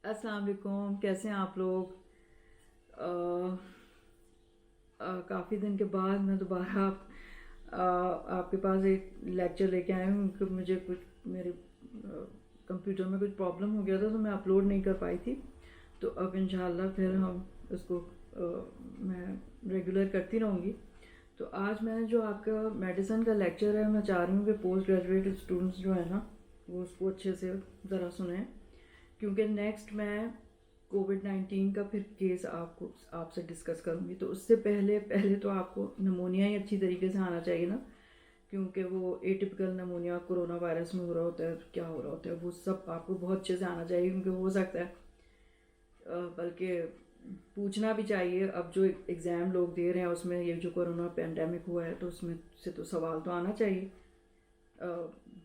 अस्सलाम वालेकुम, कैसे हैं आप लोग। काफ़ी दिन के बाद मैं दोबारा आपके पास एक लेक्चर लेके आई हूँ क्योंकि मुझे कुछ मेरे कंप्यूटर में कुछ प्रॉब्लम हो गया था तो मैं अपलोड नहीं कर पाई थी। तो अब इंशाल्लाह फिर हम उसको मैं रेगुलर करती रहूँगी। तो आज मैंने जो आपका मेडिसिन का लेक्चर है, मैं चाह रही हूँ कि पोस्ट ग्रेजुएट स्टूडेंट्स जो है ना वो उसको अच्छे से ज़रा सुने, क्योंकि नेक्स्ट मैं कोविड-19 का फिर केस आपसे डिस्कस करूँगी। तो उससे पहले पहले तो आपको नमूनिया ही अच्छी तरीके से आना चाहिए ना, क्योंकि वो एटिपिकल नमूनिया कोरोना वायरस में हो रहा होता है, क्या हो रहा होता है, वो सब आपको बहुत अच्छे से आना चाहिए। क्योंकि हो सकता है बल्कि पूछना भी चाहिए। अब जो एग्ज़ाम लोग दे रहे हैं उसमें ये जो कोरोना पेंडेमिक हुआ है तो उसमें से तो सवाल तो आना चाहिए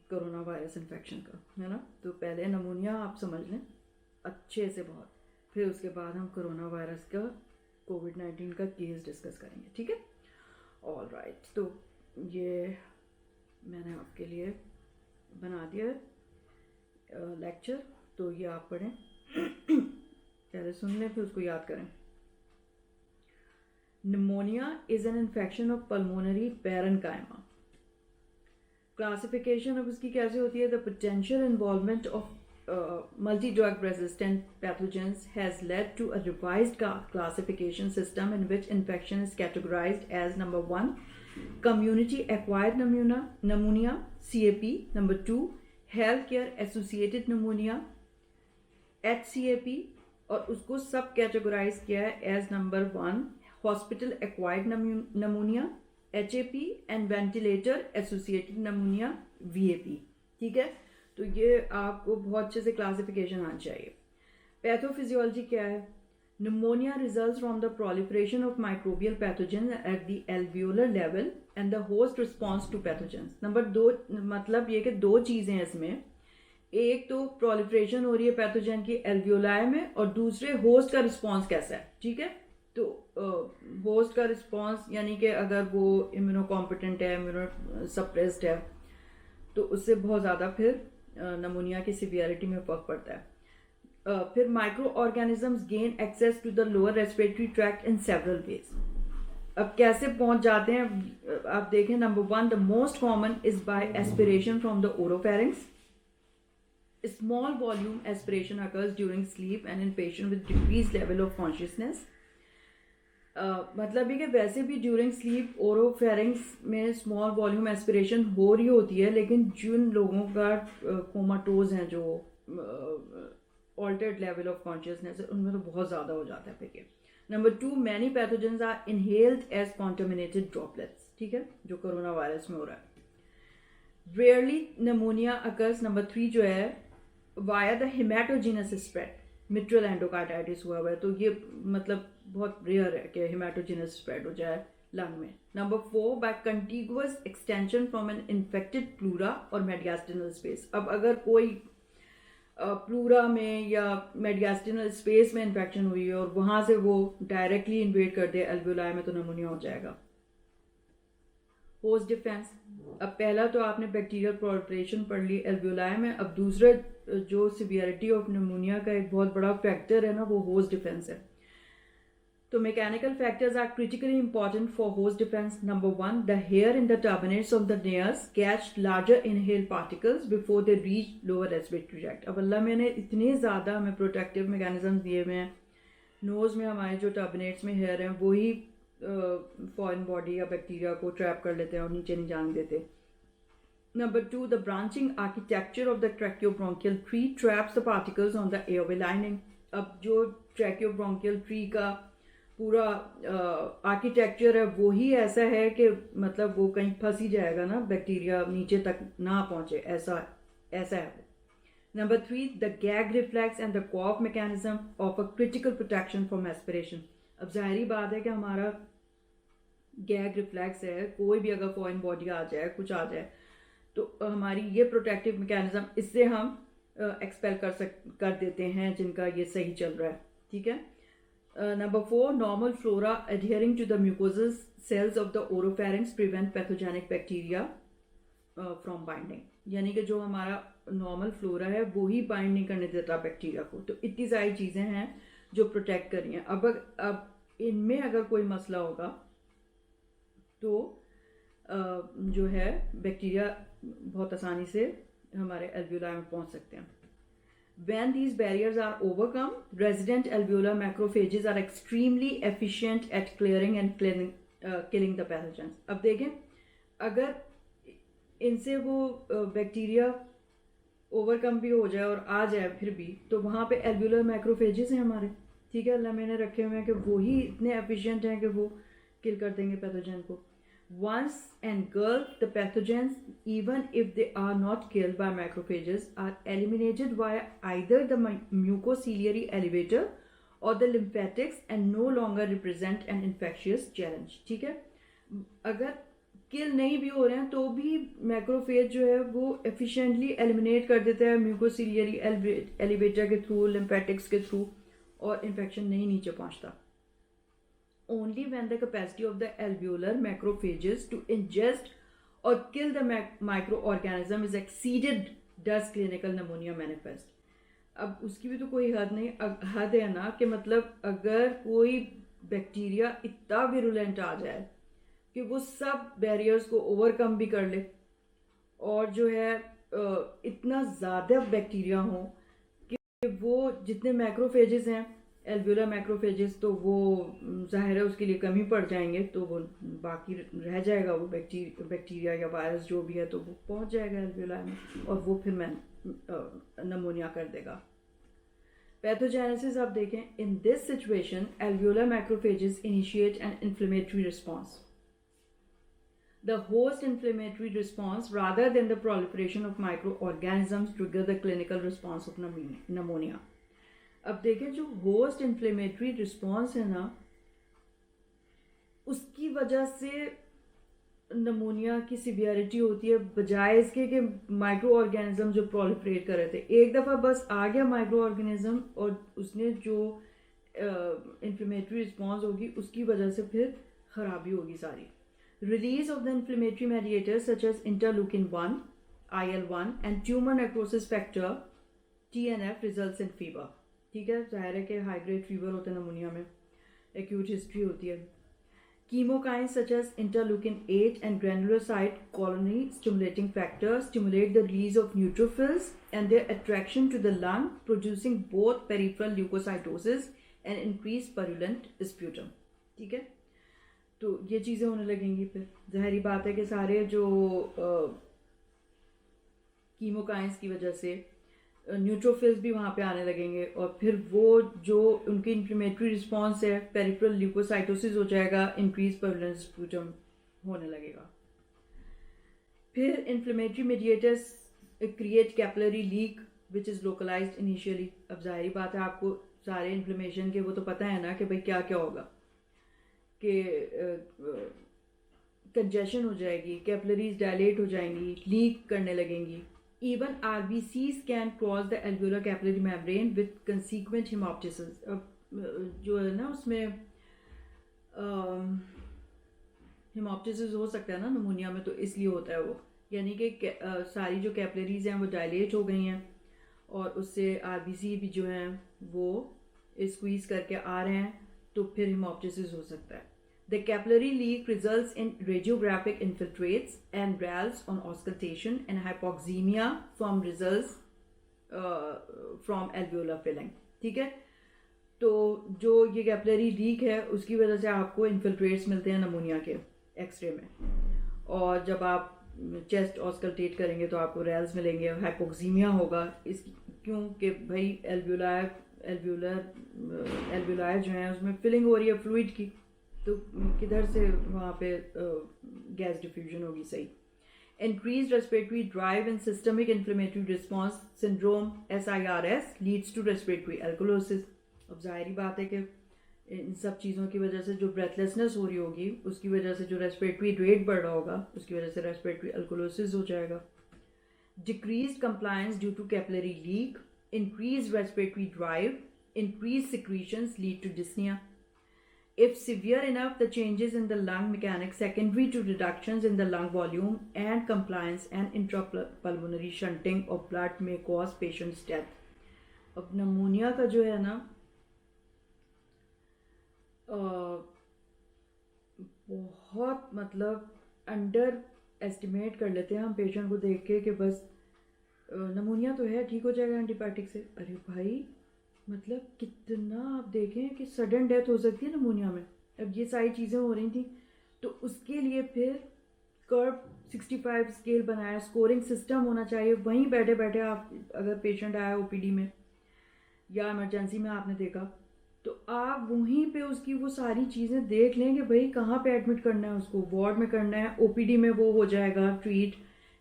कोरोना वायरस इन्फेक्शन का, है ना। तो पहले नमूनिया आप समझ लें अच्छे से बहुत, फिर उसके बाद हम कोरोना वायरस का कोविड-19 का केस डिस्कस करेंगे, ठीक है। ऑल राइट, तो ये मैंने आपके लिए बना दिया लेक्चर, तो ये आप पढ़ें पहले सुन लें फिर उसको याद करें। Pneumonia is an infection of pulmonary parenchyma. Classification अब उसकी कैसे होती है? The potential involvement of multi drug resistant pathogens has led to a revised classification system in which infection is categorized as number 1 community acquired pneumonia CAP, number 2 healthcare associated pneumonia HCAP, और उसको सब categorize किया है as number 1 hospital acquired pneumonia HAP and ventilator associated pneumonia VAP, ठीक है। तो ये आपको बहुत अच्छे से क्लासिफिकेशन आना चाहिए। पैथोफिजियोलॉजी क्या है? Pneumonia results from the proliferation of microbial pathogen at the alveolar level and the host response to pathogens. Number 2 मतलब ये कि दो चीज़ें हैं इसमें, एक तो प्रोलिफरेशन हो रही है पैथोजन की एल्वियोलाई में, और दूसरे होस्ट का रिस्पॉन्स कैसा है, ठीक है। तो होस्ट का रिस्पॉन्स यानी कि अगर वो इम्यूनो कॉम्पिटेंट है, इम्यूनो सप्रेस्ड है, तो उससे बहुत ज़्यादा फिर नमूनिया की सिवियरिटी में फर्क पड़ता है। फिर microorganisms gain access to the lower respiratory tract in several ways. अब कैसे पहुंच जाते हैं आप देखें। Number 1 the most common is by aspiration from the oropharynx. Small volume aspiration occurs during sleep and in patient with decreased level of consciousness। मतलब ये कि वैसे भी ड्यूरिंग स्लीप ओरोफेरिंक्स में स्मॉल वॉल्यूम एस्पिरेशन हो रही होती है, लेकिन जिन लोगों का कोमाटोज हैं, जो ऑल्टर्ड लेवल ऑफ कॉन्शियसनेस है, उनमें तो बहुत ज़्यादा हो जाता है फिर। Number 2 many pathogens are inhaled as contaminated droplets, ठीक है, जो कोरोना वायरस में हो रहा है। रेयरली नमोनिया अकर्स, नंबर 3 जो है, via the haematogenous spread. Mitral endocarditis हुआ है तो ये मतलब बहुत रेयर है कि हेमाटोजिनस स्प्रेड हो जाए लंग में। Number 4 by contiguous extension from an infected pleura और मेडियास्टिनल स्पेस। अब अगर कोई प्लूरा में या मेडियास्टिनल स्पेस में इन्फेक्शन हुई है और वहाँ से वो डायरेक्टली इन्वेड कर दे एल्वियोलाई में, तो नमूनिया हो जाएगा। होस्ट डिफेंस, अब पहला तो आपने बैक्टीरियल प्रोलिफरेशन पढ़ ली एल्वियोलाई में, अब दूसरा जो सिवियरिटी ऑफ निमोनिया का एक बहुत बड़ा फैक्टर है ना, वो होस्ट डिफेंस है। तो mechanical factors are critically important for host defence. Number 1 the hair in the terminates of the nares catch larger inhale particles before they reach lower respiratory tract. अब अल्लाह मैंने इतने ज़्यादा हमें प्रोटेक्टिव मैकेनिज्म दिए हुए हैं। नोज़ में हमारे जो टर्मिनेट्स में हेयर हैं वही फॉरेन बॉडी या बैक्टीरिया को ट्रैप कर लेते हैं और नीचे नहीं जाने देते। Number 2, the branching architecture of the tracheobronchial tree traps the particles on the airway lining। अब जो tracheobronchial tree का पूरा आर्किटेक्चर है वो ही ऐसा है कि मतलब वो कहीं फंस ही जाएगा ना, बैक्टीरिया नीचे तक ना पहुंचे, ऐसा ऐसा है। Number 3, the gag reflex and the cough mechanism offer critical protection from aspiration। अब जाहिर बात है कि हमारा गैग रिफ्लेक्स है, कोई भी अगर फॉरेन बॉडी आ जाए, कुछ आ जाए, तो हमारी ये प्रोटेक्टिव मैकेनिज्म, इससे हम एक्सपेल कर देते हैं जिनका ये सही चल रहा है, ठीक है। Number 4 normal flora adhering to the mucosal cells of the oropharynx prevent pathogenic bacteria from binding. यानी कि जो हमारा नॉर्मल फ्लोरा है वो ही बाइंड नहीं करने देता बैक्टीरिया को। तो इतनी सारी चीज़ें हैं जो प्रोटेक्ट कर रही हैं। अब इनमें अगर कोई मसला होगा तो जो है बैक्टीरिया बहुत आसानी से हमारे एल्वियोलाई में पहुंच सकते हैं। When these barriers are overcome, resident alveolar macrophages are extremely efficient at clearing and killing the pathogens. अब देखें, अगर इनसे वो बैक्टीरिया ओवरकम भी हो जाए और आ जाए फिर भी, तो वहाँ पे एल्वियोलर मैक्रोफेजेस हैं हमारे, ठीक है, अल्लाह मैंने रखे हुए हैं कि वो ही इतने एफिशिएंट हैं कि वो किल कर देंगे पैथोजन को। Once engulfed, the pathogens, even if they are not killed by macrophages, are eliminated via either the mucociliary elevator or the lymphatics and no longer represent an infectious challenge. ठीक है, अगर किल नहीं भी हो रहे हैं तो भी मैक्रोफेज जो है वो एफिशिएंटली एलिमिनेट कर देता है म्यूकोसिलियरी एलिवेटर के थ्रू, लिम्फेटिक्स के थ्रू, और इन्फेक्शन नहीं नीचे पहुंचता। Only when the capacity of the alveolar macrophages to ingest or kill the microorganism is exceeded does clinical pneumonia manifest. अब उसकी भी तो कोई हद नहीं, हद है ना, कि मतलब अगर कोई बैक्टीरिया इतना विरुलेंट आ जाए कि वो सब बैरियर्स को ओवरकम भी कर ले और जो है इतना ज़्यादा बैक्टीरिया हो कि वो जितने मैक्रोफेजेस हैं एल्वियोलर मैक्रोफेजेस, तो वो जाहिर है उसके लिए कमी पड़ जाएंगे, तो वो बाकी रह जाएगा वो बैक्टीरिया या वायरस जो भी है, तो वो पहुंच जाएगा एल्वियोलर में और वो फिर नमोनिया कर देगा। पैथोजेनेसिस आप देखें, in this situation alveolar macrophages initiate an inflammatory response. The host inflammatory response rather than the proliferation of microorganisms trigger the clinical response of pneumonia. अब देखें, जो होस्ट इन्फ्लेमेटरी रिस्पॉन्स है ना, उसकी वजह से नमोनिया की सिवियरिटी होती है, बजाय इसके कि माइक्रो ऑर्गेनिज्म जो प्रोलिफरेट कर रहे थे। एक दफ़ा बस आ गया माइक्रो ऑर्गेनिज्म और उसने जो इन्फ्लेमेटरी रिस्पॉन्स होगी उसकी वजह से फिर खराबी होगी सारी। Release of the inflammatory mediators such as interleukin 1, IL-1 and tumour necrosis factor TNF results in fever. ठीक है, जाहिर है कि हाई ग्रेड फीवर होता है नमोनिया में, एक्यूट हिस्ट्री होती है। Chemokines such as interleukin 8 and granulocyte colony stimulating factor stimulate the release of neutrophils and their attraction to the lung, producing both peripheral leukocytosis and increase purulent sputum. ठीक है, तो ये चीज़ें होने लगेंगी। फिर ज़ाहिरी बात है कि सारे जो कीमोकाइंस की वजह से न्यूट्रोफिल्स भी वहाँ पे आने लगेंगे और फिर वो जो उनकी इन्फ्लेमेटरी रिस्पॉन्स है, पेरिफेरल ल्यूकोसाइटोसिस हो जाएगा, इंक्रीज पर्युलेंट स्प्यूटम होने लगेगा। फिर inflammatory mediators create capillary leak which is localised initially. अब ज़ाहिरी बात है, आपको सारे इन्फ्लेमेशन के वो तो पता है ना कि भाई क्या क्या होगा, कि कंजेशन हो जाएगी, कैपिलरीज डायलेट हो जाएंगी, लीक करने लगेंगी। Even RBCs can cross the alveolar capillary membrane with consequent hemoptysis. जो है ना उसमें हेमोप्टिसिस हो सकता है ना नमोनिया में, तो इसलिए होता है वो, यानी कि सारी जो कैपिलरीज हैं वो डायलेट हो गई हैं और उससे RBC भी जो हैं वो स्क्वीज करके आ रहे हैं, तो फिर हेमोप्टिसिस हो सकता है। The capillary leak results in radiographic infiltrates and RALs on auscultation and hypoxemia from results from alveolar filling. ठीक है, तो जो ये कैपिलरी लीक है उसकी वजह से आपको इन्फिल्ट्रेट्स मिलते हैं नमोनिया के एक्सरे में, और जब आप चेस्ट ऑस्कल्टेट करेंगे तो आपको रैल्स मिलेंगे, हाइपोक्सीमिया होगा। इस क्योंकि भाई एल्वियोलार जो है उसमें फिलिंग हो रही है फ्लूइड की, तो किधर से वहाँ पे गैस डिफ्यूजन होगी। सही। Increase respiratory drive and systemic inflammatory response syndrome SIRS leads to respiratory alkalosis. अब जाहिर बात है कि इन सब चीज़ों की वजह से जो ब्रेथलेसनेस हो रही होगी उसकी वजह से जो रेस्पिरेटरी रेट बढ़ रहा होगा उसकी वजह से रेस्पिरेटरी एल्कोलोसिस हो जाएगा। Decrease compliance due to capillary leak, increase respiratory drive, increase secretions lead to dyspnoea. If severe enough, the changes in the lung mechanics secondary to reductions in the lung volume and compliance and intrapulmonary shunting of blood may cause patient's death. अब नमूनिया का जो है ना बहुत मतलब under estimate कर लेते हैं हम पेशेंट को देख के कि बस नमूनिया तो है, ठीक हो जाएगा एंटीबायोटिक से। अरे भाई मतलब कितना आप देखें कि सडन डेथ हो सकती है नमूनिया में। अब ये सारी चीज़ें हो रही थी तो उसके लिए फिर कर्व 65 स्केल बनाया, स्कोरिंग सिस्टम होना चाहिए। वहीं बैठे बैठे आप अगर पेशेंट आया ओपीडी में या इमरजेंसी में आपने देखा तो आप वहीं पे उसकी वो सारी चीज़ें देख लेंगे, भाई कहाँ पे एडमिट करना है उसको, वार्ड में करना है, ओपीडी में वो हो जाएगा ट्रीट,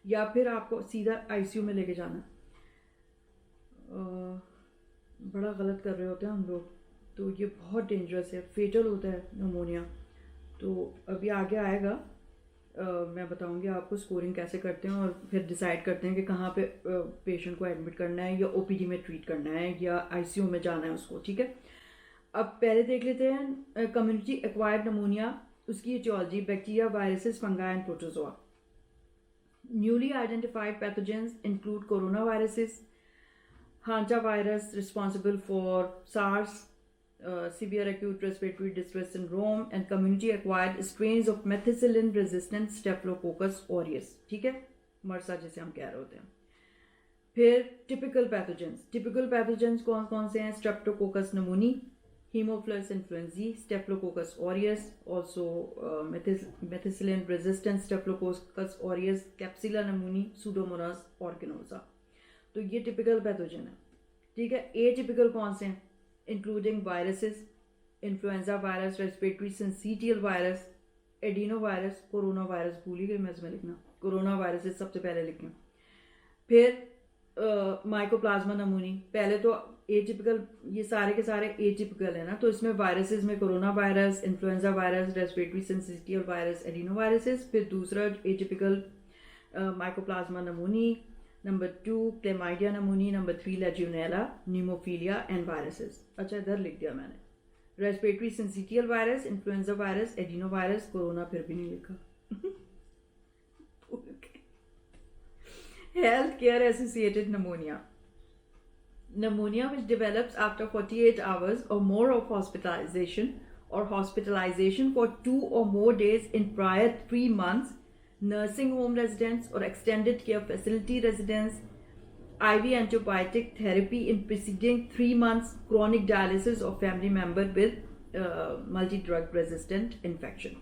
या फिर आपको सीधा आईसीयू में लेके जाना। बड़ा गलत कर रहे होते हैं हम लोग, तो ये बहुत डेंजरस है, फेटल होता है नमोनिया। तो अभी आगे आएगा, मैं बताऊंगी आपको स्कोरिंग कैसे करते हैं और फिर डिसाइड करते हैं कि कहाँ पे पेशेंट को एडमिट करना है या ओपीडी में ट्रीट करना है या आईसीयू में जाना है उसको, ठीक है। अब पहले देख लेते हैं कम्युनिटी एक्वायर्ड नमोनिया, उसकी aetiology, bacteria, viruses, fungi and protozoa. Newly identified pathogens include coronaviruses, hantavirus responsible for SARS, severe acute respiratory distress syndrome and community acquired strains of methicillin resistant staphylococcus aureus, ठीक है, मरसा जिसे हम कह रहे होते हैं। फिर typical pathogens कौन कौन से हैं? Streptococcus pneumoniae, Haemophilus influenzae, Staphylococcus aureus, also methicillin resistant Staphylococcus aureus, Klebsiella pneumoniae, Pseudomonas, aeruginosa. तो ये टिपिकल पैथोजन है, ठीक है। एटिपिकल कौन से हैं? Including viruses, influenza virus, respiratory syncytial virus, adenovirus, coronavirus, भूल ही गई मैं इसमें लिखना, कोरोना वायरस सबसे पहले लिखें। फिर माइकोप्लाज्मा नमूनी, पहले तो एटिपिकल, ये सारे के सारे एटिपिकल है ना, तो इसमें वायरसेस में coronavirus, influenza virus, respiratory syncytial virus, adenoviruses. फिर दूसरा atypical mycoplasma pneumoniae, number 2 chlamydia pneumoniae, number 3 Legionella, pneumophila and viruses. अच्छा इधर लिख दिया मैंने, respiratory syncytial virus, influenza virus, adenovirus, corona फिर भी नहीं लिखा। Health care associated pneumonia, pneumonia which develops after 48 hours or more of hospitalization or hospitalization for 2 or more days in prior 3 months, nursing home residents or extended care facility residents, IV antibiotic therapy in preceding 3 months, chronic dialysis of family member with multi-drug resistant infection।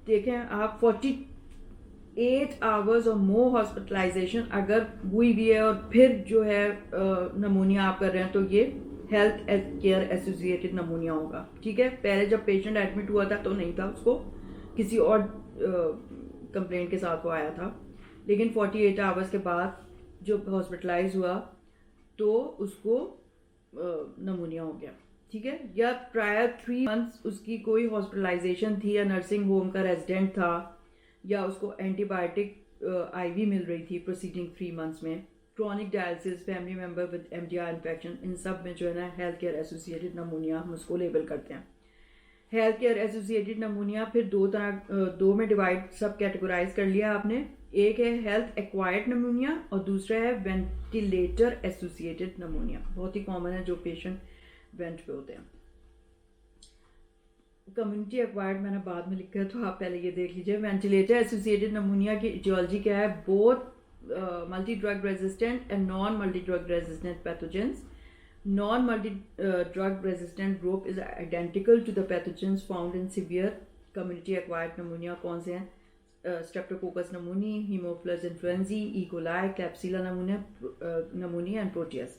देखें आप 48 hours और मोर hospitalisation अगर हुई भी है और फिर जो है नमूनिया आप कर रहे हैं तो ये हेल्थ केयर एसोसिएटेड नमूनिया होगा, ठीक है। पहले जब पेशेंट एडमिट हुआ था तो नहीं था, उसको किसी और कंप्लेंट के साथ वो आया था, लेकिन 48 आवर्स के बाद जब हॉस्पिटलाइज हुआ तो उसको नमूनिया हो गया, ठीक है। या प्रायर 3 मंथ्स उसकी कोई हॉस्पिटलाइजेशन थी या नर्सिंग होम का रेजिडेंट था या उसको एंटीबायोटिक आईवी मिल रही थी प्रोसीडिंग 3 मंथ्स में, chronic dialysis, family member with MDR infection, इन सब में जो है ना हेल्थ केयर एसोसिएटेड नमूनिया हम उसको लेबल करते हैं। हेल्थ केयर एसोसिएटेड नमूनिया फिर दो में डिवाइड सब कैटेगराइज कर लिया आपने। एक है हेल्थ एक्वायर्ड नमूनिया और दूसरा है वेंटिलेटर एसोसिएटेड नमूनिया, बहुत ही कॉमन है जो पेशेंट वेंट पे होते हैं। कम्युनिटी एक्वायर्ड मैंने बाद में लिखा है तो आप पहले ये देख लीजिए। वेंटिलेटर एसोसिएटेड नमूनिया की इटियोलॉजी क्या है? Both multi drug resistant and non multi drug resistant pathogens. Non multi drug resistant group is identical to the pathogens found in severe community acquired pneumonia. कौन से हैं? Streptococcus pneumoniae, Haemophilus influenzae, E coli, Klebsiella pneumoniae and Proteus.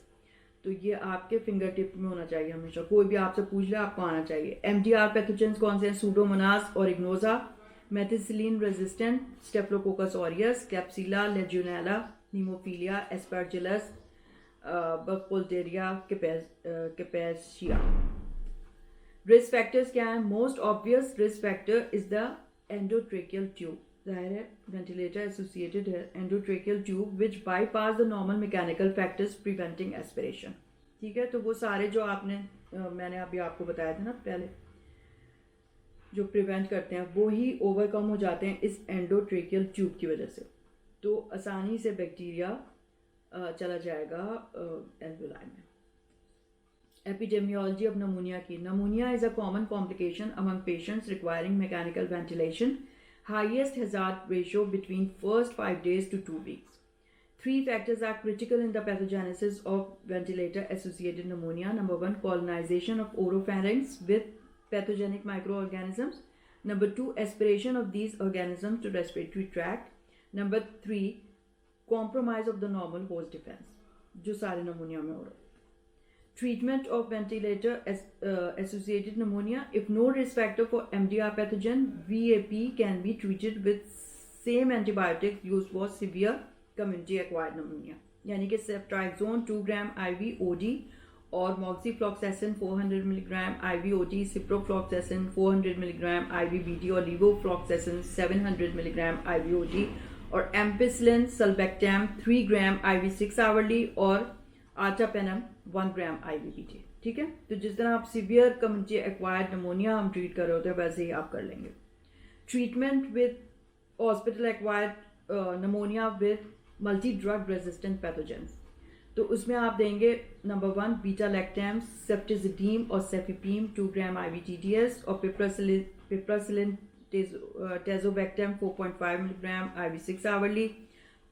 तो ये आपके finger tip में होना चाहिए हमेशा, कोई भी आपसे पूछ ले आपको आना चाहिए। एमडीआर पैथोजेंस कौन से हैं? सूडोमोनास और aeruginosa, methicillin resistant Staphylococcus aureus, Klebsiella, Legionella, pneumophila, Aspergillus, Burkholderia, cepacia. Risk factors क्या है? Most obvious risk factor is the endotracheal tube, जाहिर है वेंटिलेटर एसोसिएटेड है। Endotracheal tube which bypass the normal mechanical factors preventing aspiration, ठीक है। तो वो सारे जो आपने मैंने अभी आपको बताया था ना पहले, जो प्रिवेंट करते हैं वो ही ओवरकम हो जाते हैं इस एंडोट्रेकियल ट्यूब की वजह से, तो आसानी से बैक्टीरिया चला जाएगा एल्वेलाई में। एपिडेमियोलॉजी ऑफ नमूनिया की। नमूनिया is a common complication among patients requiring mechanical ventilation, highest hazard ratio between first 5 days to 2 weeks. Three factors are critical in the pathogenesis of ventilator-associated pneumonia. Number one, colonization of oropharynx with pathogenic microorganisms. Number two, aspiration of these organisms to respiratory tract. Number three, compromise of the normal host defense, जो सारे pneumonia में हो रहा है. Treatment of ventilator associated pneumonia. If no risk factor for MDR pathogen, VAP can be treated with same antibiotics used for severe community acquired pneumonia. यानी कि ceftriaxone 2 gram IV OD और moxifloxacin 400 mg IV OD, ciprofloxacin 400 mg IV BD और levofloxacin 700 mg IV OD और ampicillin sulbactam 3 gram IV 6 hourly और आर्टापेनम 1 ग्राम IVBT. ठीक है, तो जिस तरह आप सीवियर कम्युनिटी एक्वायर्ड नमोनिया हम ट्रीट कर रहे होते हैं वैसे ही आप कर लेंगे. Treatment with hospital acquired pneumonia with multi drug resistant pathogens, तो उसमें आप देंगे नंबर 1 बीटा लैक्टम, सेफ्टिजिडीम और सेफिपीम 2 ग्राम IVTDS और पिप्रसिलिन tazobactam 4.5 milligram IV 6 hourly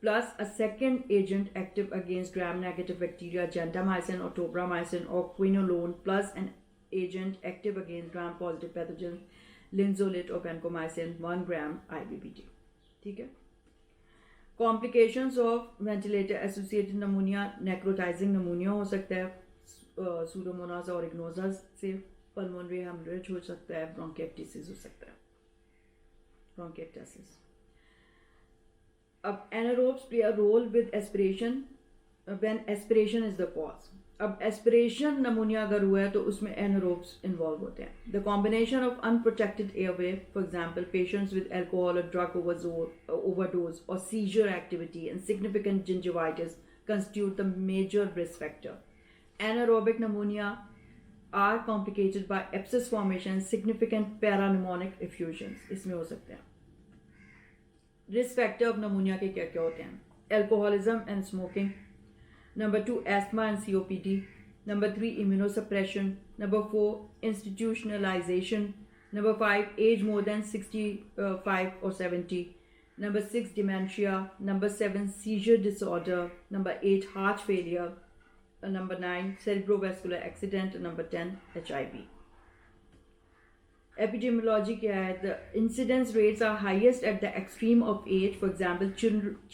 plus a second agent active against gram-negative bacteria, gentamicin or tobramycin or quinolone, plus an agent active against gram-positive pathogens, linezolid or vancomycin 1 gram IVBT. ठीक है. Complications of ventilator-associated pneumonia, necrotizing pneumonia हो सकता है, Pseudomonas aeruginosa से, pulmonary hemorrhage हो सकता है, bronchiectasis हो सकता है, bronchiectasis. अब anaerobes play a role with aspiration when aspiration is the cause. अब aspiration pneumonia अगर हुआ है तो उसमें anaerobes involve होते हैं. The combination of unprotected airway, for example, patients with alcohol or drug overdose or seizure activity and significant gingivitis constitute the major risk factor. Anaerobic pneumonia are complicated by abscess formation and significant parapneumonic effusions. इसमें हो सकते हैं. Risk factor of नमूनिया के क्या क्या होते हैं? Alcoholism and smoking. Number 2 asthma and COPD. Number 3 immunosuppression. Number 4 institutionalisation. Number 5 age more than 65 और 70. Number 6 dementia. Number 7 seizure disorder. Number 8 heart failure. Number 9 cerebrovascular accident. Number 10 HIV. Epidemiology क्या है? The incidence rates are highest at the extreme of age. For example,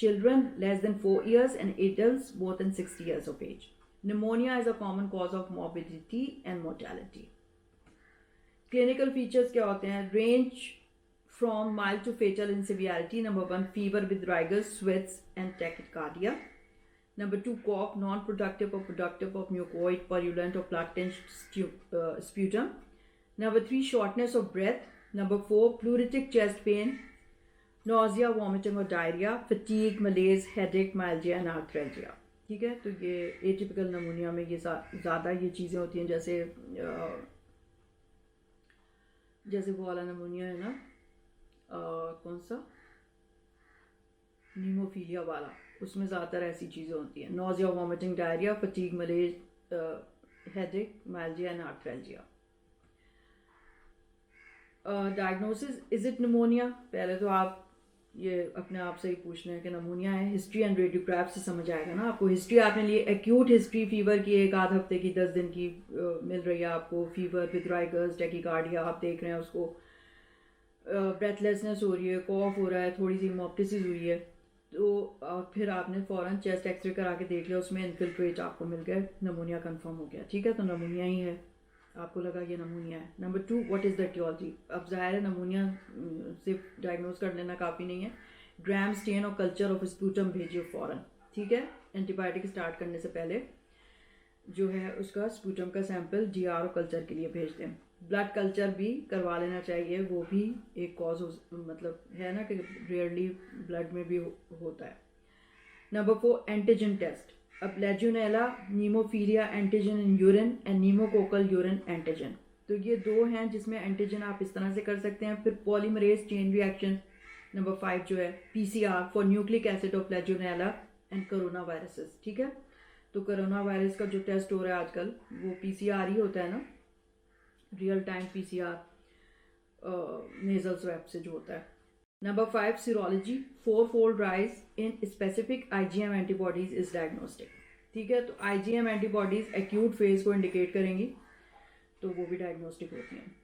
children less than 4 years and adults more than 60 years of age. Pneumonia is a common cause of morbidity and mortality. Clinical features क्या होते हैं? Range from mild to fatal in severity. Number 1 fever with rigors, sweats and tachycardia. Number 2 cough, non-productive or productive of mucoid, purulent or plaque-tinged sputum. Number 3 shortness of breath. Number 4 pleuritic chest pain, nausea, vomiting or diarrhea, fatigue, malaise, headache, myalgia and arthralgia. ठीक है, तो ये atypical नमूनिया में ये ज़्यादा ये चीज़ें होती हैं, जैसे वो वाला नमूनिया है ना, कौन सा, नीमोफीलिया वाला, उसमें ज़्यादातर ऐसी चीज़ें होती हैं. nausea, vomiting, diarrhea, fatigue, malaise, headache, myalgia and arthralgia. Diagnosis, is it pneumonia? पहले तो आप ये अपने आप से ही पूछना है कि नमूनिया है. हिस्ट्री एंड रेडियोग्राफ से समझ आएगा ना आपको. हिस्ट्री आपने लिए एक्यूट हिस्ट्री फीवर की 1 आध हफ्ते की 10 दिन की मिल रही है आपको. फीवर विद राइगर्स, टैकीकार्डिया आप देख रहे हैं उसको, ब्रेथलेसनेस हो रही है, कॉफ हो रहा है, थोड़ी सी हेमोप्टिसिस हुई है, तो फिर आपने फ़ौरन चेस्ट एक्सरे करा के देख लिया, उसमें इन्फिल्ट्रेट आपको मिल गया, नमूनिया कंफर्म हो गया. ठीक है, तो नमूनिया ही है, आपको लगा ये नमूनिया है. Number 2 what is the aetiology? अब ज़ाहिर है नमूनिया सिर्फ डायग्नोज कर लेना काफ़ी नहीं है. ग्राम स्टेन और कल्चर ऑफ स्पूटम भेजिए फ़ौरन. ठीक है, एंटीबायोटिक स्टार्ट करने से पहले जो है उसका स्पूटम का सैंपल GR और कल्चर के लिए भेज दें. ब्लड कल्चर भी करवा लेना चाहिए, वो भी एक कॉज मतलब है ना कि रेयरली ब्लड में भी होता है. Number 4 antigen test. अब Legionella, pneumophila antigen in urine and pneumococcal urine antigen. तो ये 2 हैं जिसमें एंटीजन आप इस तरह से कर सकते हैं. फिर पॉलीमरेज चेन रिएक्शन नंबर 5 जो है PCR for nucleic acid of Legionella and coronaviruses. ठीक है, तो कोरोना वायरस का जो टेस्ट हो रहा है आजकल वो PCR ही होता है ना, real time PCR nasal swab से जो होता है. Number 5 serology 4-fold rise in specific IgM antibodies is diagnostic. ठीक है, तो IgM एंटीबॉडीज एक्यूट फेज को इंडिकेट करेंगी, तो वो भी डायग्नोस्टिक होती हैं.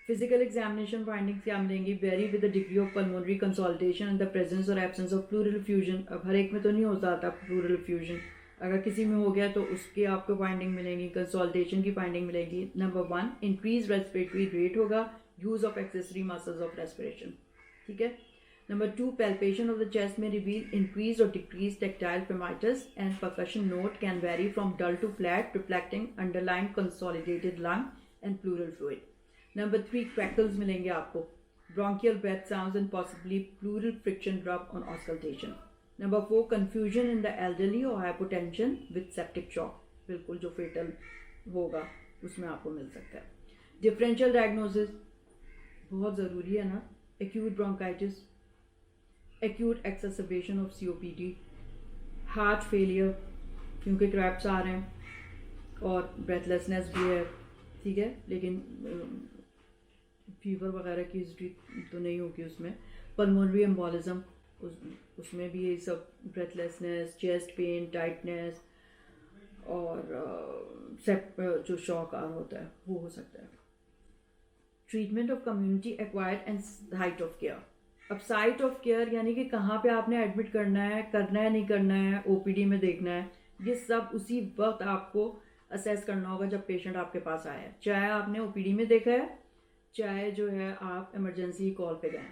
फिजिकल एग्जामिनेशन फाइंडिंग्स क्या मिलेंगी? Very with the degree of pulmonary consolidation in the presence और एब्सेंस ऑफ प्लूरल फ्यूजन. अब हर एक में तो नहीं होता था प्लूरल फ्यूजन, अगर किसी में हो गया तो उसके आपको फाइंडिंग मिलेंगी. कंसोलिडेशन की फाइंडिंग मिलेगी. नंबर 1 इंक्रीज रेस्पिरेटरी रेट होगा, use of accessory muscles of respiration. ठीक है. Number 2 palpation of the chest may reveal increased or decreased tactile primitus and percussion note can vary from dull to flat, reflecting underlying consolidated lung and pleural fluid. Number 3 crackles मिलेंगे आपको, bronchial breath sounds and possibly pleural friction rub on auscultation. Number 4 confusion in the elderly or hypotension with septic shock, बिल्कुल जो fatal होगा उसमें आपको मिल सकता है. Differential diagnosis बहुत ज़रूरी है ना. Acute bronchitis, acute exacerbation of COPD, heart failure क्योंकि क्रैप्स आ रहे हैं और ब्रेथलेसनेस भी है. ठीक है, लेकिन फीवर वगैरह की हिस्ट्री तो नहीं होगी उसमें. पल्मोनरी एम्बोलिज्म उसमें भी ये सब ब्रेथलेसनेस, चेस्ट पेन, टाइटनेस और जो शॉक आ रहा होता है वो हो सकता है. Treatment of community acquired and site of care. अब साइट ऑफ केयर यानी कि कहाँ पे आपने एडमिट करना है नहीं करना है, OPD में देखना है, ये सब उसी वक्त आपको असेस करना होगा जब पेशेंट आपके पास आया है, चाहे आपने OPD में देखा है, चाहे जो है आप इमरजेंसी कॉल पे गए.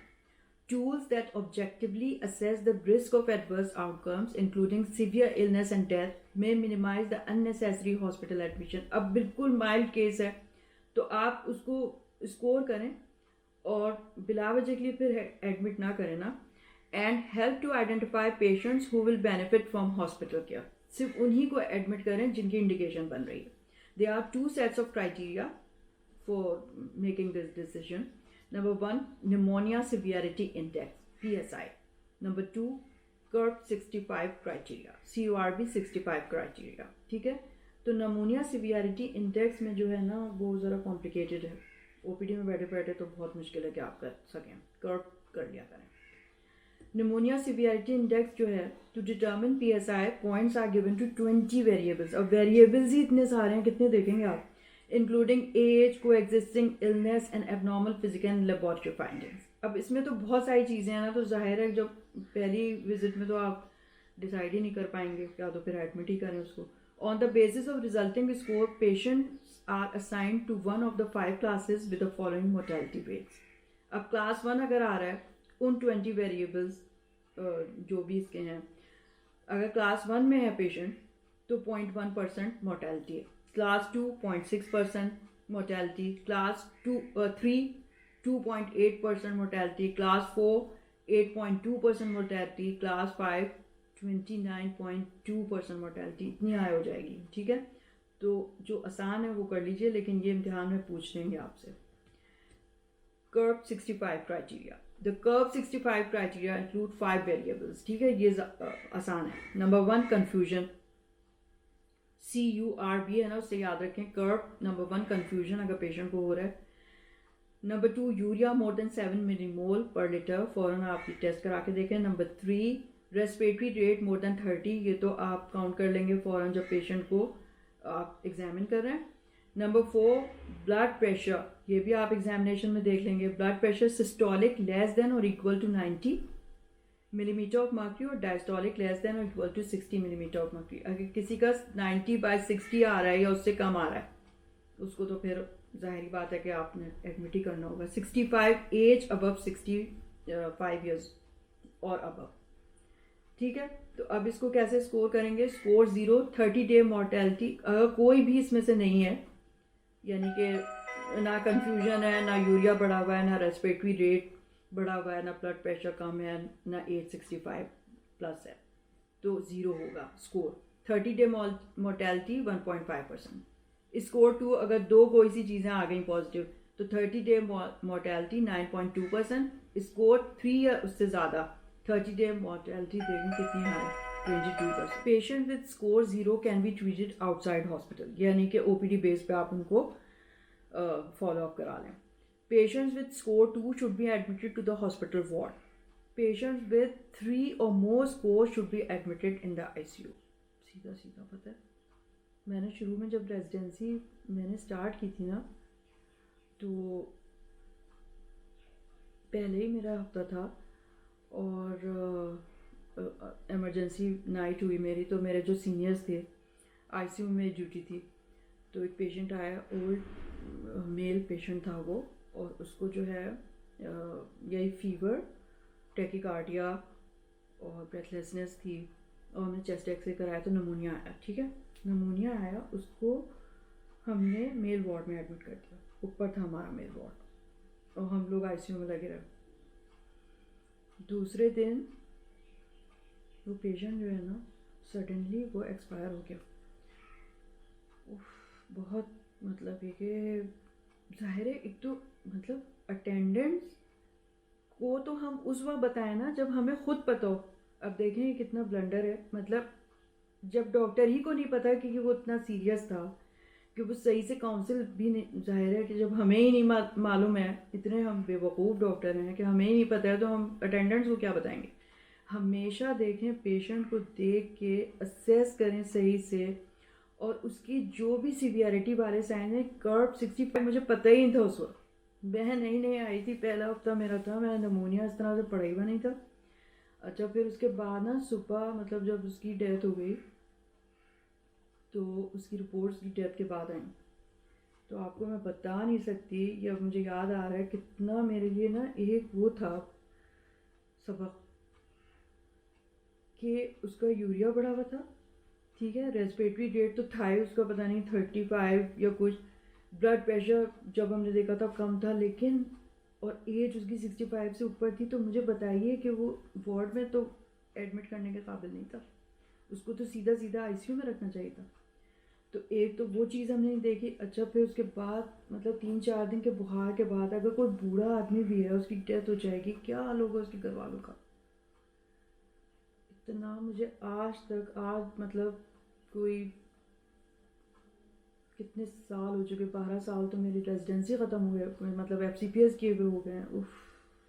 Tools that objectively assess the risk of adverse outcomes, including severe illness and death, may minimize the unnecessary hospital admission. अब बिल्कुल माइल्ड केस है तो आप उसको स्कोर करें और बिला वजह के लिए फिर एडमिट ना करें ना. And help to identify patients who will benefit from hospital care. सिर्फ उन्हीं को एडमिट करें जिनकी इंडिकेशन बन रही है. They are 2 sets of criteria for making this decision. Number 1 pneumonia severity index PSI. Number 2 CURB 65 criteria, CURB 65 criteria. ठीक है, तो नमोनिया सिवियरिटी इंडेक्स में जो है ना वो ज़रा कॉम्प्लिकेटेड है. OPD में बैठे बैठे तो बहुत मुश्किल है कि आप कर सकें, कर्व कर लिया करें. निमोनिया सिवियरिटी इंडेक्स जो है, to determine PSI points are given to 20 variables. अब वेरिएबल्स ही इतने सारे हैं, कितने देखेंगे आप, including age, coexisting illness and abnormal physical and laboratory findings. अब इसमें तो बहुत सारी चीज़ें हैं ना, तो जाहिर है जब पहली विजिट में तो आप डिसाइड ही नहीं कर पाएंगे, क्या तो फिर एडमिट ही करें उसको. On the basis of resulting score, patients are assigned to one of the 5 classes with the following mortality rates. अब क्लास 1 अगर आ रहा है उन 20 वेरिएबल्स जो भी इसके हैं, अगर क्लास 1 में है पेशेंट तो 0.1% मोर्टेलिटी है. Class 2 0.6% mortality, class 3 2.8% mortality, class 4 8.2% mortality, class 5 29.2% mortality. इतनी हाई हो जाएगी. ठीक है, तो जो आसान है वो कर लीजिए, लेकिन ये इम्तिहान में पूछ लेंगे आपसे. Curve 65 criteria. The curve 65 criteria include 5 variables. ठीक है, ये आसान है. नंबर 1 कन्फ्यूजन, CURB है ना, उससे याद रखें. कर्व नंबर 1 कन्फ्यूजन अगर पेशेंट को हो रहा है. Number 2 urea more than 7 millimole पर लीटर, फ़ौरन आप टेस्ट करा के देखें. Number 3 respiratory rate more than 30, ये तो आप काउंट कर लेंगे फ़ौरन जब पेशेंट को आप एग्जामिन कर रहे हैं. नंबर 4 ब्लड प्रेशर, ये भी आप एग्जामिनेशन में देख लेंगे. Blood pressure systolic less than और equal to 90 millimetre of mercury और डायस्टोलिक लेस देन और equal to 60 millimetre of mercury. अगर किसी का 90/60 आ रहा है या उससे कम आ रहा है उसको तो फिर जाहिर बात है कि आपने एडमिट ही करना होगा. 65 एज अबव 65 ईयर्स और अबव. ठीक है, तो अब इसको कैसे स्कोर करेंगे. Score 0 30 day mortality. अगर कोई भी इसमें से नहीं है, यानी कि ना कन्फ्यूजन है, ना यूरिया बढ़ा हुआ है, ना रेस्पिरेटरी रेट बढ़ा हुआ है, ना ब्लड प्रेशर कम है, ना एज 65 प्लस है, तो 0 होगा स्कोर. 30 day mortality 1.5%. स्कोर 2 अगर दो कोई सी चीज़ें आ गई पॉजिटिव तो 30-day मोर्टेलिटी 9.2%, स्कोर 3 या उससे ज़्यादा 30-day मोर्टेलिटी देखें कितनी है 22%। Patient with score 0 can be treated outside hospital, यानी कि OPD बेस पे आप उनको फॉलो अप करा लें। Patients with score 2 should be admitted to the hospital ward. Patients with 3 or more score should be admitted in the ICU। सीधा सीधा पता है, मैंने शुरू में जब रेजिडेंसी मैंने स्टार्ट की थी ना, तो पहले ही मेरा हफ्ता था और इमरजेंसी नाइट हुई मेरी, तो मेरे जो सीनियर्स थे ICU में ड्यूटी थी, तो एक पेशेंट आया, ओल्ड मेल पेशेंट था वो, और उसको जो है यही फीवर, टेकिकार्डिया और ब्रेथलेसनेस थी, और हमने चेस्ट एक्सरे कराया तो नमूनिया आया। ठीक है, नमूनिया आया, उसको हमने मेल वार्ड में एडमिट कर दिया, ऊपर था हमारा मेल वार्ड, और हम लोग ICU में लगे रहे। दूसरे दिन वो पेशेंट जो है ना सडनली वो एक्सपायर हो गया। बहुत मतलब ये कि जाहिर है, एक तो मतलब अटेंडेंट्स को तो हम उस वक्त बताएं ना जब हमें खुद पता हो। अब देखें ये कितना ब्लंडर है, मतलब जब डॉक्टर ही को नहीं पता कि वो इतना सीरियस था, कि वो सही से काउंसिल भी नहीं, जाहिर है कि जब हमें ही नहीं मालूम है, इतने हम बेवकूफ़ डॉक्टर हैं कि हमें ही नहीं पता है, तो हम अटेंडेंट्स को क्या बताएंगे। हमेशा देखें, पेशेंट को देख के असेस करें सही से, और उसकी जो भी सीवियरिटी वाले साइन है, कर्व 65 मुझे पता ही नहीं था उस वक्त, वह नई आई थी, पहला हफ्ता मेरा था, मेरा नमूनिया इस तरह से पड़ा ही नहीं था। अच्छा, फिर उसके बाद ना सुबह मतलब जब उसकी डेथ हो गई, तो उसकी रिपोर्ट्स की डेथ के बाद आई, तो आपको मैं बता नहीं सकती, ये अब मुझे याद आ रहा है कितना मेरे लिए ना एक वो था सबक, कि उसका यूरिया बढ़ा हुआ था। ठीक है, रेस्पिरेटरी रेट तो था ही उसका पता नहीं 35 या कुछ, ब्लड प्रेशर जब हमने देखा था कम था, लेकिन और एज उसकी 65 से ऊपर थी। तो मुझे बताइए कि वो वार्ड में तो एडमिट करने के काबिल नहीं था, उसको तो सीधा सीधा ICU में रखना चाहिए था। तो एक तो वो चीज़ हमने नहीं देखी। अच्छा, फिर उसके बाद मतलब 3-4 दिन के बुखार के बाद अगर कोई बूढ़ा आदमी भी है, उसकी डेथ हो जाएगी, क्या हाल होगा उसके घर वालों का। इतना मुझे आज मतलब कोई कितने साल हो चुके, 12 साल तो मेरी रेजिडेंसी ख़त्म हुए, मतलब FCPS किए हुए हो गए हैं। उफ,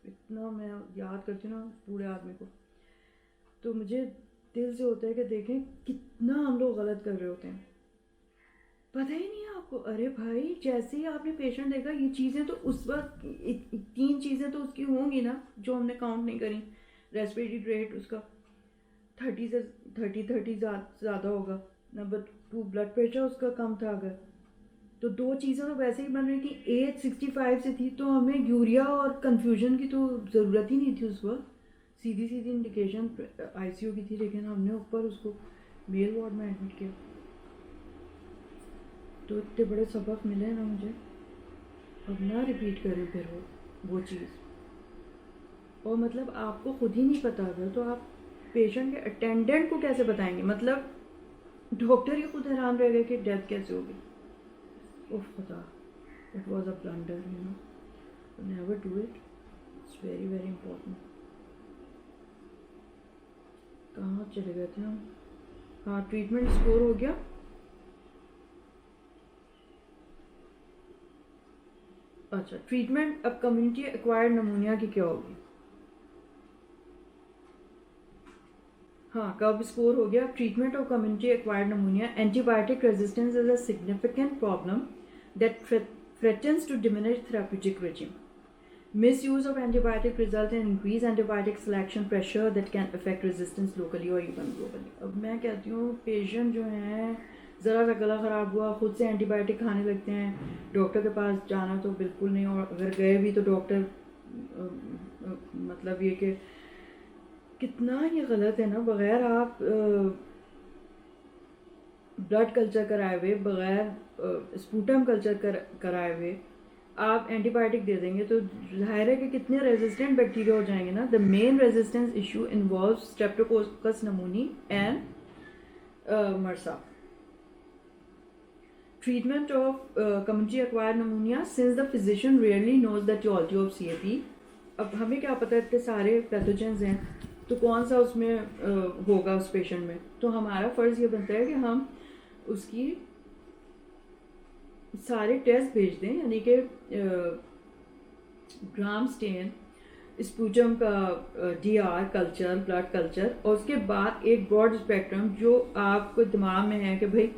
इतना मैं याद करती हूँ ना बूढ़े आदमी को, तो मुझे दिल से होता है कि देखें कितना हम लोग गलत कर रहे होते हैं, पता ही नहीं है आपको। अरे भाई, जैसे ही आपने पेशेंट देखा, ये चीज़ें तो उस वक्त 3 चीज़ें तो उसकी होंगी ना जो हमने काउंट नहीं करी। रेस्पिरेटरी रेट उसका 30 ज़्यादा होगा। नंबर 2, ब्लड प्रेशर उसका कम था अगर, तो 2 चीज़ें तो वैसे ही बन रही थी। एज 65 से थी, तो हमें यूरिया और कन्फ्यूजन की तो ज़रूरत ही नहीं थी उस वक्त, सीधी इंडिकेशन ICU की थी, लेकिन हमने ऊपर उसको मेल वार्ड में एडमिट किया। तो इतने बड़े सबक मिले ना मुझे, अब ना रिपीट करें फिर वो चीज़। और मतलब आपको खुद ही नहीं पता अगर, तो आप पेशेंट के अटेंडेंट को कैसे बताएंगे। मतलब डॉक्टर ही खुद हैरान रह गए कि डेथ कैसे होगी। ओह खुदा, it was a blunder, you know, never do it, it's very very important. कहाँ चले गए थे हम। हाँ, ट्रीटमेंट स्कोर हो गया। अच्छा, ट्रीटमेंट अब कम्युनिटी एक्वायर्ड नमूनिया की क्या होगी। हाँ, कब स्कोर हो गया। Treatment of community acquired नमूनिया, antibiotic resistance is a significant problem that threatens to diminish therapeutic regime. Misuse of antibiotic result in increased antibiotic selection pressure that can affect resistance locally or even globally. अब मैं कहती हूँ patient जो हैं, ज़रा सा गला ख़राब हुआ खुद से एंटीबायोटिक खाने लगते हैं, डॉक्टर के पास जाना तो बिल्कुल नहीं, और अगर गए भी तो डॉक्टर मतलब ये कि कितना ये गलत है ना, बग़ैर आप ब्लड कल्चर कराए हुए, बग़ैर स्पूटम कल्चर कराए हुए आप एंटीबायोटिक दे देंगे, तो जाहिर है कि कितने रेजिस्टेंट बैक्टीरिया हो जाएंगे ना। The main resistance issue involve Streptococcus pneumoniae and MRSA. treatment of community acquired pneumonia, since the physician rarely knows the etiology of CAP. अब हमें क्या पता है इतने सारे पैथोजेंस हैं तो कौन सा उसमें होगा उस पेशेंट में, तो हमारा फ़र्ज़ ये बनता है कि हम उसकी सारे टेस्ट भेज दें, यानी कि ग्राम स्टेन, स्पूटम का DR कल्चर, ब्लड कल्चर, और उसके बाद एक ब्रॉड स्पेक्ट्रम जो आपको दिमाग में है कि भाई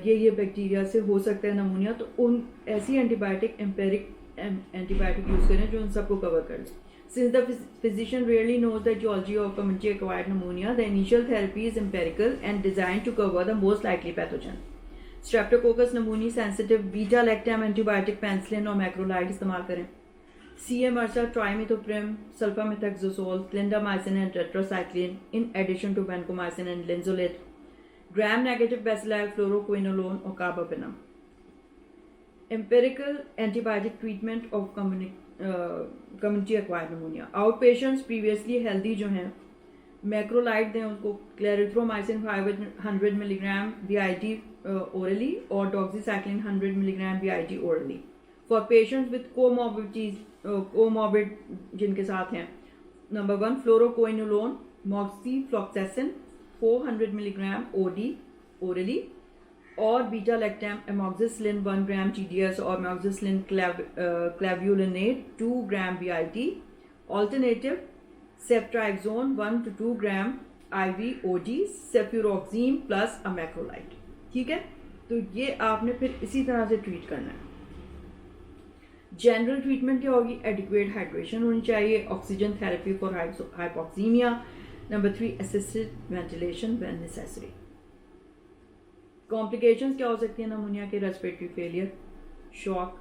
ये बैक्टीरिया से हो सकता है नमूनिया, तो उन ऐसी एंटीबायोटिक एम्पेरिक एंटीबायोटिक यूज़ करें जो उन सबको कवर कर ले. Since the physician rarely knows the etiology of community acquired pneumonia, the initial therapy is empirical and designed to cover the most likely pathogen. Streptococcus pneumoniae sensitive beta lactam antibiotic penicillin और macrolide इस्तेमाल करें. CA MRSA, trimethoprim, sulfamethoxazole, clindamycin and tetracycline in addition to vancomycin and linezolid. Gram-negative bacilli, fluoroquinolone और carbapenem. Empirical antibiotic treatment of community acquired pneumonia. Outpatients previously healthy जो हैं macrolide दें उनको, clarithromycin 500 milligram BID orally और doxycycline 100 milligram BID orally. For patients with comorbid जिनके साथ हैं, number 1 fluoroquinolone, moxifloxacin 400 milligram OD orally, और beta lactam amoxicillin 1 gram TDS और amoxicillin clavulanate 2 gram BID. Alternative ceftriaxone 1 to 2 gram IV OD, cefuroxime plus a macrolide. ठीक है, तो ये आपने फिर इसी तरह से ट्रीट करना है. जनरल ट्रीटमेंट क्या होगी? एडिक्वेट हाइड्रेशन होनी चाहिए, oxygen therapy for hypoxaemia. Number 3 assisted ventilation when necessary. Complications क्या हो सकती हैं नमूनिया के? Respiratory failure, shock,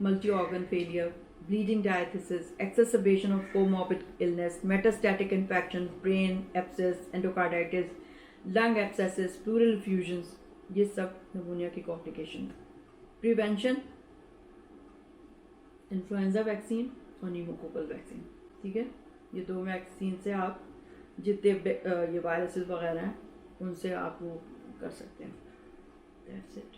multi organ failure, bleeding diathesis, exacerbation of comorbid illness, metastatic infection, brain abscess, endocarditis, lung abscesses, pleural effusions, ये सब pneumonia की complication. Prevention, influenza vaccine और pneumococcal vaccine. ठीक है, ये 2 वैक्सीन से आप जितने ये वायरसेस वगैरह हैं उनसे आप वो कर सकते हैं. That's it.